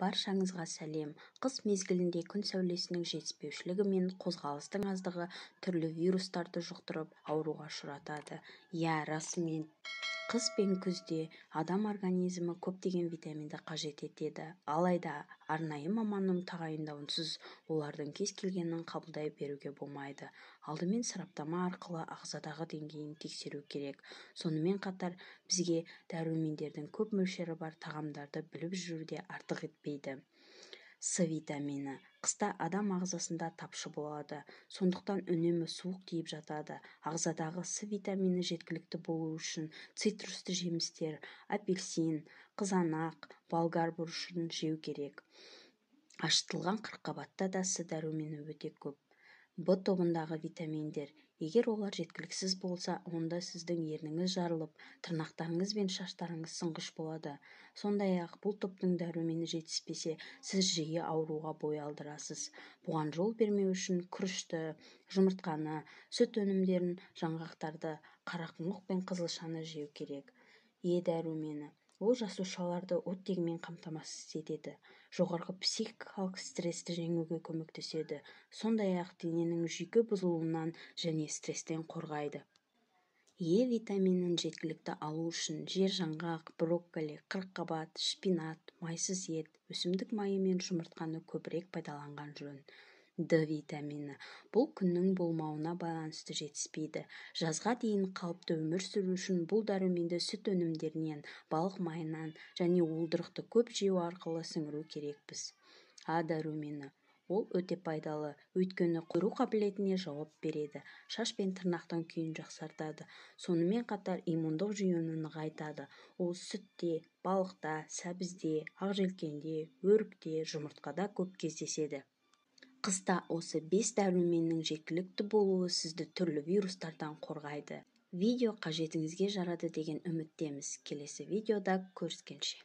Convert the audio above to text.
Баршаңызға сәлем. Қыс мезгілінде күн сәулесінің жетіспеушілігі мен қозғалыстың аздығы түрлі вирустарды жұқтырып, ауруға ұшыратады. Расымен. Қыс пен күзде адам организмі көптеген витаминді қажет етеді. Алайда, арнайы маманның тағайындауынсыз олардың кез келгенін қабылдай беруге болмайды. Алдымен сараптама арқылы ағзадағы деңгейін тексеру керек. Сонымен қатар бізге дәрумендердің көп мөлшері бар тағамдарды біліп жүру де артық етпейді. С витамині. Қыста адам ағзасында тапшы болады, сондықтан үнемі суық тиіп жатады. Ағзадағы С витамині жеткілікті болу үшін цитрусты жемістер, апельсин, қызанақ, болгар бұрышын жеу керек. Ашытылған қырыққабатта да С дәрумені өте көп. Б тобындағы витаминдер. Егер олар жеткіліксіз болса, онда сіздің ерніңіз жарылып, тырнақтарыңыз бен шаштарыңыз сынғыш болады. Сондай-ақ бұл топтың дәрумені жетіспесе, сіз жиі ауруға бой алдырасыз. Бұған жол бермеу үшін күрішті, жұмыртқаны, сүт өнімдерін, жаңғақтарды, қарақұмық пен қызылшаны жеу керек. Е дәрумені. Ол жасушаларды оттегімен қамтамасыз етеді. Жоғарғы психикалық стрессті жеңуге көмектеседі. Сондай-ақ дененің жүйке бұзылуынан және стресстен қорғайды. Е витаминін жеткілікті алу үшін жер-жаңғақ, брокколи, қырыққабат, шпинат, майсыз ет, өсімдік майы мен жұмыртқаны көбірек пайдаланған жөн. Д витамині. Бұл күннің болмауына байланысты жетіспейді. Жазға дейін қалыпты өмір сүру үшін бұл дәруменді сүт өнімдерінен, балық майынан және уылдырықты көп жеу арқылы сіңіру керекпіз. А дәрумені. Ол өте пайдалы, өйткені көру қабілетіне жауап береді, шаш пен тырнақтың күйін жақсартады. Сонымен қатар иммундық жүйені нығайтады. Ол сүтте, балықта, сәбізде, ақжелкенде, өрікте, жұмыртқада көп кездеседі. Қыста осы 5 дәруменнің жеткілікті болуы сізді түрлі вирустардан қорғайды. Видео қажетіңізге жарады деген үміттеміз. Келесі видеода көріскенше.